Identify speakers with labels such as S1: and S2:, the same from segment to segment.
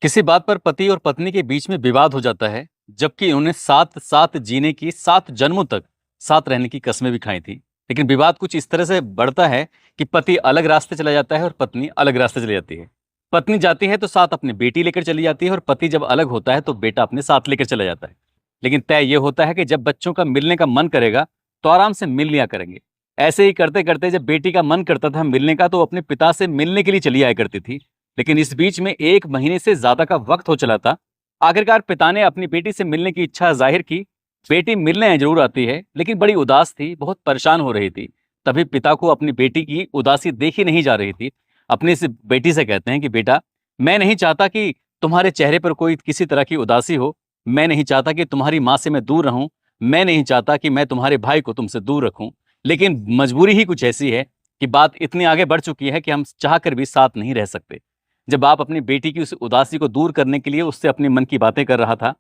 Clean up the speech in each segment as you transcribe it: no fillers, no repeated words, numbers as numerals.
S1: किसी बात पर पति और पत्नी के बीच में विवाद हो जाता है, जबकि उन्होंने साथ साथ जीने की 7 जन्मों तक साथ रहने की कस्में भी खाई थी। लेकिन विवाद कुछ इस तरह से बढ़ता है कि पति अलग रास्ते चला जाता है और पत्नी अलग रास्ते चली जाती है। पत्नी जाती है तो साथ अपनी बेटी लेकर चली जाती है और पति जब अलग होता है तो बेटा अपने साथ लेकर चला जाता है। लेकिन तय ये होता है कि जब बच्चों का मिलने का मन करेगा तो आराम से मिल लिया करेंगे। ऐसे ही करते करते जब बेटी का मन करता था मिलने का तो अपने पिता से मिलने के लिए चली आया करती थी। लेकिन इस बीच में 1 महीने से ज्यादा का वक्त हो चला था। आखिरकार पिता ने अपनी बेटी से मिलने की इच्छा जाहिर की। बेटी मिलने जरूर आती है लेकिन बड़ी उदास थी, बहुत परेशान हो रही थी। तभी पिता को अपनी बेटी की उदासी देखी नहीं जा रही थी। अपनी इस बेटी से कहते हैं कि बेटा, मैं नहीं चाहता कि तुम्हारे चेहरे पर कोई किसी तरह की उदासी हो। मैं नहीं चाहता कि तुम्हारी माँ से मैं दूर रहूं। मैं नहीं चाहता कि मैं तुम्हारे भाई को तुमसे दूर रखूं। लेकिन मजबूरी ही कुछ ऐसी है कि बात इतनी आगे बढ़ चुकी है कि हम चाहकर भी साथ नहीं रह सकते। जब आप अपनी बेटी की उस उदासी को दूर करने के लिए उससे अपने मन की बातें कर रहा था,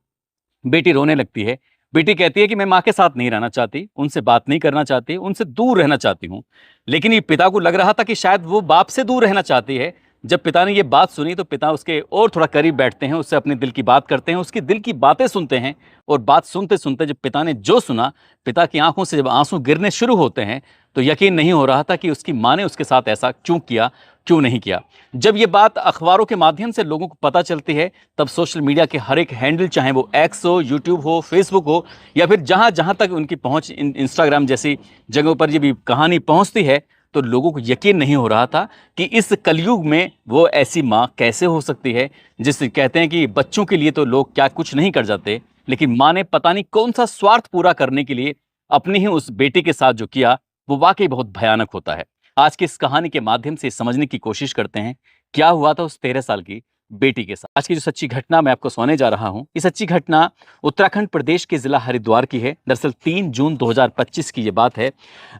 S1: बेटी रोने लगती है। बेटी कहती है कि मैं माँ के साथ नहीं रहना चाहती, उनसे बात नहीं करना चाहती, उनसे दूर रहना चाहती हूँ। लेकिन ये पिता को लग रहा था कि शायद वो बाप से दूर रहना चाहती है। जब पिता ने ये बात सुनी तो पिता उसके और थोड़ा करीब बैठते हैं, उससे अपने दिल की बात करते हैं, उसकी दिल की बातें सुनते हैं। और बात सुनते सुनते जब पिता ने जो सुना, पिता की आंखों से जब आंसू गिरने शुरू होते हैं तो यकीन नहीं हो रहा था कि उसकी माँ ने उसके साथ ऐसा क्यों किया, क्यों नहीं किया। जब ये बात अखबारों के माध्यम से लोगों को पता चलती है तब सोशल मीडिया के हर एक हैंडल, चाहे वो एक्स हो, यूट्यूब हो, फेसबुक हो, या फिर जहां जहां तक उनकी पहुंच इंस्टाग्राम जैसी जगहों पर ये भी कहानी पहुंचती है, तो लोगों को यकीन नहीं हो रहा था कि इस कलयुग में वो ऐसी माँ कैसे हो सकती है। जिससे कहते हैं कि बच्चों के लिए तो लोग क्या कुछ नहीं कर जाते, लेकिन माँ ने पता नहीं कौन सा स्वार्थ पूरा करने के लिए अपनी ही उस बेटी के साथ जो किया, वो वाकई बहुत भयानक होता है। आज की इस कहानी के माध्यम से समझने की कोशिश करते हैं क्या हुआ था उस 13 साल की बेटी के साथ। आज की जो सच्ची घटना मैं आपको सुनाने जा रहा हूं, ये सच्ची घटना उत्तराखंड प्रदेश के जिला हरिद्वार की है। दरअसल 3 जून 2025 की ये बात है।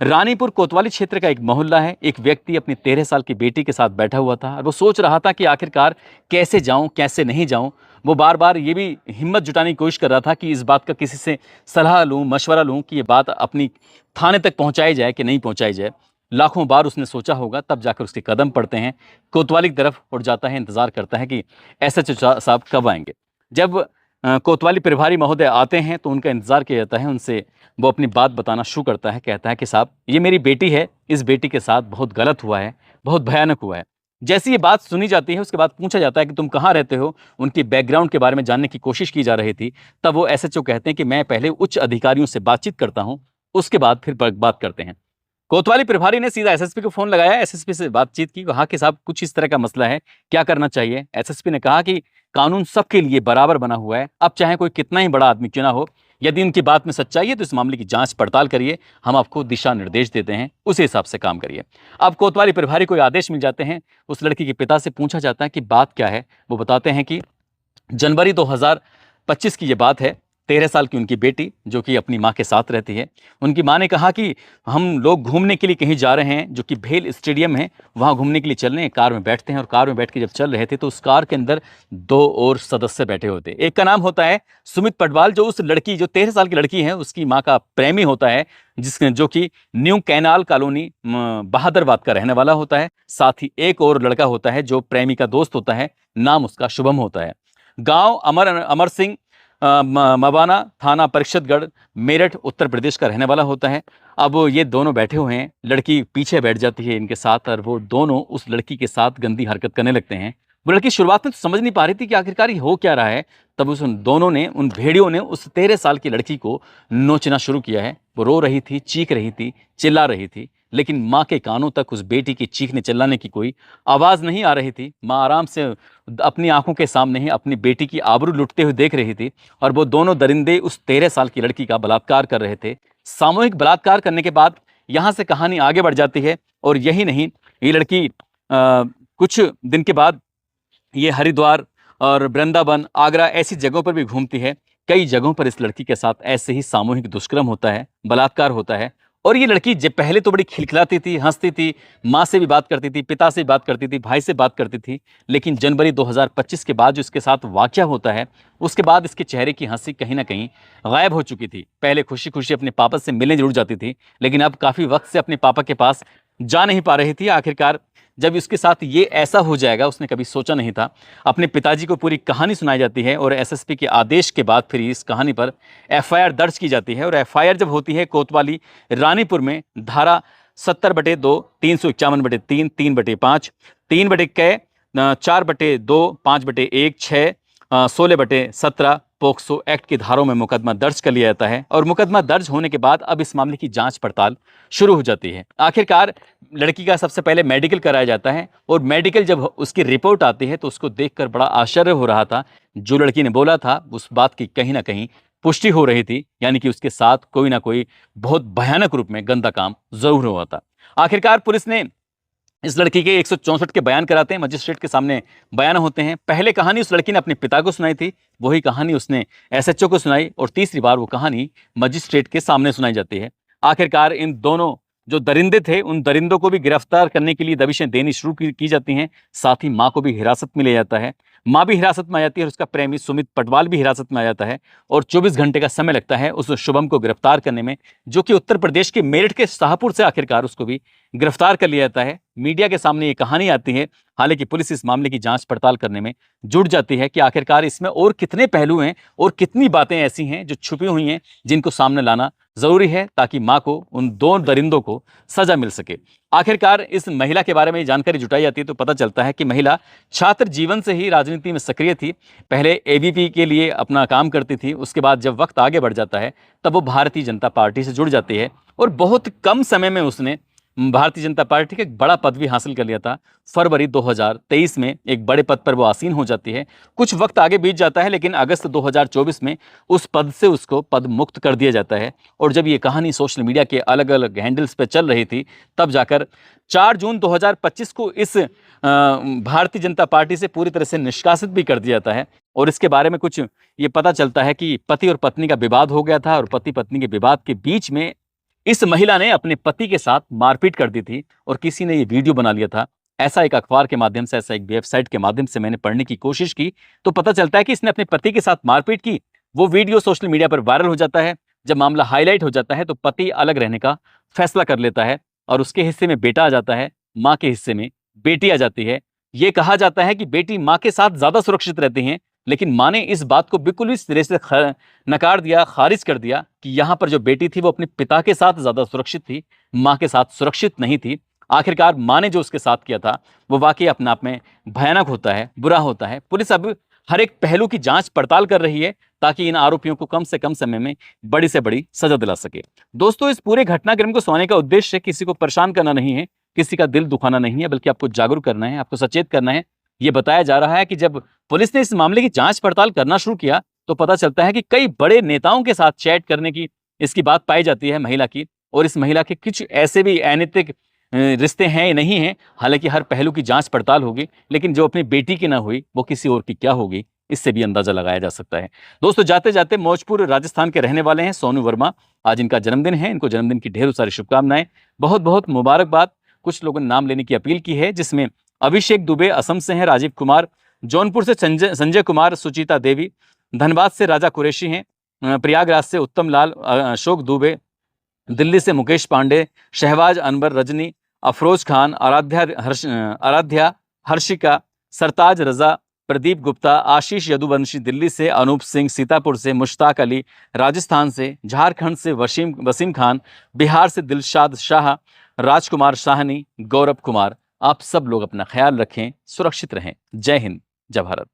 S1: रानीपुर कोतवाली क्षेत्र का एक मोहल्ला है। एक व्यक्ति अपनी 13 साल की बेटी के साथ बैठा हुआ था और वो सोच रहा था कि आखिरकार कैसे जाऊं, कैसे नहीं जाऊं। वो बार बार ये भी हिम्मत जुटाने की कोशिश कर रहा था कि इस बात का किसी से सलाह लूं, मशवरा लूं कि ये बात अपनी थाने तक पहुंचाई जाए कि नहीं पहुंचाई जाए। लाखों बार उसने सोचा होगा, तब जाकर उसके कदम पड़ते हैं कोतवाली की तरफ और जाता है, इंतजार करता है कि एसएचओ साहब कब आएंगे। जब कोतवाली प्रभारी महोदय आते हैं तो उनका इंतजार किया जाता है। उनसे वो अपनी बात बताना शुरू करता है। कहता है कि साहब, ये मेरी बेटी है, इस बेटी के साथ बहुत गलत हुआ है, बहुत भयानक हुआ है। जैसी ये बात सुनी जाती है उसके बाद पूछा जाता है कि तुम कहाँ रहते हो, उनकी बैकग्राउंड के बारे में जानने की कोशिश की जा रही थी। तब वो एसएचओ कहते हैं कि मैं पहले उच्च अधिकारियों से बातचीत करता हूँ, उसके बाद फिर बात करते हैं। कोतवाली प्रभारी ने सीधा एसएसपी को फोन लगाया, एसएसपी से बातचीत की, कहा कि साहब कुछ इस तरह का मसला है, क्या करना चाहिए। एसएसपी ने कहा कि कानून सबके लिए बराबर बना हुआ है, अब चाहे कोई कितना ही बड़ा आदमी क्यों ना हो, यदि उनकी बात में सच्चाई है तो इस मामले की जांच पड़ताल करिए, हम आपको दिशा निर्देश देते हैं, उसी हिसाब से काम करिए। अब कोतवाली प्रभारी को आदेश मिल जाते हैं। उस लड़की के पिता से पूछा जाता है कि बात क्या है। वो बताते हैं कि जनवरी 2025 की ये बात है। 13 साल की उनकी बेटी जो कि अपनी माँ के साथ रहती है, उनकी माँ ने कहा कि हम लोग घूमने के लिए कहीं जा रहे हैं, जो कि भेल स्टेडियम है, वहाँ घूमने के लिए चल रहे हैं। कार में बैठते हैं और कार में बैठ के जब चल रहे थे तो उस कार के अंदर 2 और सदस्य बैठे होते। एक का नाम होता है सुमित पटवाल, जो उस लड़की, जो 13 साल की लड़की है, उसकी माँ का प्रेमी होता है, जिसके जो कि न्यू कैनाल कॉलोनी बहादुराबाद का रहने वाला होता है। साथ ही एक और लड़का होता है जो प्रेमी का दोस्त होता है, नाम उसका शुभम होता है। गांव अमर सिंह, मवाना, थाना परिषदगढ़, मेरठ, उत्तर प्रदेश का रहने वाला होता है। अब ये दोनों बैठे हुए हैं, लड़की पीछे बैठ जाती है इनके साथ और वो दोनों उस लड़की के साथ गंदी हरकत करने लगते हैं। वो लड़की शुरुआत में तो समझ नहीं पा रही थी कि आखिरकार ये हो क्या रहा है। तब उस दोनों ने, उन भेड़ियों ने उस 13 साल की लड़की को नोचना शुरू किया है। वो रो रही थी, चीख रही थी, चिल्ला रही थी, लेकिन माँ के कानों तक उस बेटी की चीखने चिल्लाने की कोई आवाज़ नहीं आ रही थी। माँ आराम से अपनी आंखों के सामने ही अपनी बेटी की आबरू लुटते हुए देख रही थी और वो दोनों दरिंदे उस 13 साल की लड़की का बलात्कार कर रहे थे। सामूहिक बलात्कार करने के बाद यहाँ से कहानी आगे बढ़ जाती है। और यही नहीं, ये लड़की कुछ दिन के बाद ये हरिद्वार और वृंदावन, आगरा ऐसी जगहों पर भी घूमती है। कई जगहों पर इस लड़की के साथ ऐसे ही सामूहिक दुष्कर्म होता है, बलात्कार होता है। और ये लड़की जब पहले तो बड़ी खिलखिलाती थी, हंसती थी, माँ से भी बात करती थी, पिता से भी बात करती थी, भाई से बात करती थी। लेकिन जनवरी 2025 के बाद जो इसके साथ वाकया होता है, उसके बाद इसके चेहरे की हंसी कहीं ना कहीं गायब हो चुकी थी। पहले खुशी खुशी अपने पापा से मिलने जरूर जाती थी, लेकिन अब काफ़ी वक्त से अपने पापा के पास जा नहीं पा रही थी। आखिरकार जब उसके साथ ये ऐसा हो जाएगा उसने कभी सोचा नहीं था। अपने पिताजी को पूरी कहानी सुनाई जाती है और एसएसपी के आदेश के बाद फिर इस कहानी पर एफआईआर दर्ज की जाती है। और एफआईआर जब होती है कोतवाली रानीपुर में धारा 70/2, 351/3, 3/5, 3/क, 4/2, 5/1, 6, 16/17 पोक्सो एक्ट की धाराओं में मुकदमा दर्ज कर लिया जाता है। और मुकदमा दर्ज होने के बाद अब इस मामले की जांच पड़ताल शुरू हो जाती है। आखिरकार लड़की का सबसे पहले मेडिकल कराया जाता है और मेडिकल जब उसकी रिपोर्ट आती है तो उसको देखकर बड़ा आश्चर्य हो रहा था। जो लड़की ने बोला था उस बात की कहीं ना कहीं पुष्टि हो रही थी, यानी कि उसके साथ कोई ना कोई बहुत भयानक रूप में गंदा काम जरूर हुआ था। आखिरकार पुलिस ने इस लड़की के 164 के बयान कराते हैं, मजिस्ट्रेट के सामने बयान होते हैं। पहले कहानी उस लड़की ने अपने पिता को सुनाई थी, वही कहानी उसने एसएचओ को सुनाई और तीसरी बार वो कहानी मजिस्ट्रेट के सामने सुनाई जाती है। आखिरकार इन दोनों जो दरिंदे थे उन दरिंदों को भी गिरफ्तार करने के लिए दबिशें देनी शुरू की जाती हैं। साथ ही माँ को भी हिरासत में लिया जाता है। माँ भी हिरासत में आ जाती है और उसका प्रेमी सुमित पटवाल भी हिरासत में आ जाता है और 24 घंटे का समय लगता है उस शुभम को गिरफ्तार करने में, जो कि उत्तर प्रदेश के मेरठ के शाहपुर से आखिरकार उसको भी गिरफ्तार कर लिया जाता है। मीडिया के सामने ये कहानी आती है। हालांकि पुलिस इस मामले की जांच पड़ताल करने में जुट जाती है कि आखिरकार इसमें और कितने पहलू हैं और कितनी बातें ऐसी हैं जो छुपी हुई हैं जिनको सामने लाना जरूरी है ताकि मां को उन दो दरिंदों को सजा मिल सके। आखिरकार इस महिला के बारे में जानकारी जुटाई जाती है तो पता चलता है कि महिला छात्र जीवन से ही राजनीति में सक्रिय थी। पहले एबीपी के लिए अपना काम करती थी, उसके बाद जब वक्त आगे बढ़ जाता है तब वो भारतीय जनता पार्टी से जुड़ जाती है और बहुत कम समय में उसने भारतीय जनता पार्टी का एक बड़ा पद भी हासिल कर लिया था। फरवरी 2023 में एक बड़े पद पर वो आसीन हो जाती है। कुछ वक्त आगे बीत जाता है लेकिन अगस्त 2024 में उस पद से उसको पद मुक्त कर दिया जाता है। और जब ये कहानी सोशल मीडिया के अलग अलग हैंडल्स पे चल रही थी तब जाकर 4 जून 2025 को इस भारतीय जनता पार्टी से पूरी तरह से निष्कासित भी कर दिया जाता है। और इसके बारे में कुछ ये पता चलता है कि पति और पत्नी का विवाद हो गया था और पति पत्नी के विवाद के बीच में इस महिला ने अपने पति के साथ मारपीट कर दी थी और किसी ने ये वीडियो बना लिया था। ऐसा एक अखबार के माध्यम से, ऐसा एक वेबसाइट के माध्यम से मैंने पढ़ने की कोशिश की तो पता चलता है कि इसने अपने पति के साथ मारपीट की। वो वीडियो सोशल मीडिया पर वायरल हो जाता है। जब मामला हाईलाइट हो जाता है तो पति अलग रहने का फैसला कर लेता है और उसके हिस्से में बेटा आ जाता है, माँ के हिस्से में बेटी आ जाती है। ये कहा जाता है कि बेटी माँ के साथ ज्यादा सुरक्षित रहती हैं, लेकिन माँ ने इस बात को बिल्कुल भी सिरे से नकार दिया, खारिज कर दिया कि यहाँ पर जो बेटी थी वो अपने पिता के साथ ज्यादा सुरक्षित थी, माँ के साथ सुरक्षित नहीं थी। आखिरकार माँ ने जो उसके साथ किया था वो वाकई अपने आप में भयानक होता है, बुरा होता है। पुलिस अब हर एक पहलू की जांच पड़ताल कर रही है ताकि इन आरोपियों को कम से कम समय में बड़ी से बड़ी सजा दिला सके। दोस्तों, इस पूरे घटनाक्रम को सुनाने का उद्देश्य किसी को परेशान करना नहीं है, किसी का दिल दुखाना नहीं है, बल्कि आपको जागरूक करना है, आपको सचेत करना है। ये बताया जा रहा है कि जब पुलिस ने इस मामले की जांच पड़ताल करना शुरू किया तो पता चलता है कि कई बड़े नेताओं के साथ चैट करने की इसकी बात पाई जाती है महिला की। और इस महिला के कुछ ऐसे भी अनैतिक रिश्ते हैं या नहीं हैं। हालांकि हर पहलू की जांच पड़ताल होगी, लेकिन जो अपनी बेटी की ना हुई वो किसी और की क्या होगी इससे भी अंदाजा लगाया जा सकता है। दोस्तों, जाते जाते मौजपुर राजस्थान के रहने वाले हैं सोनू वर्मा। आज इनका जन्मदिन है, इनको जन्मदिन की ढेरों सारी शुभकामनाएं, बहुत बहुत मुबारकबाद। कुछ लोगों ने नाम लेने की अपील की है जिसमें अभिषेक दुबे असम से हैं, राजीव कुमार, जौनपुर से संजय कुमार, सुचिता देवी, धनबाद से राजा कुरैशी हैं, प्रयागराज से उत्तम लाल, अशोक दुबे, दिल्ली से मुकेश पांडे, शहबाज अनवर, रजनी, अफरोज खान, आराध्या, हर्षिका, सरताज रजा, प्रदीप गुप्ता, आशीष यदुवंशी दिल्ली से, अनूप सिंह सीतापुर से, मुश्ताक अली राजस्थान से, झारखंड से वसीम खान, बिहार से दिलशाद शाह, राजकुमार साहनी, गौरव कुमार। आप सब लोग अपना ख्याल रखें, सुरक्षित रहें। जय हिंद, जय भारत।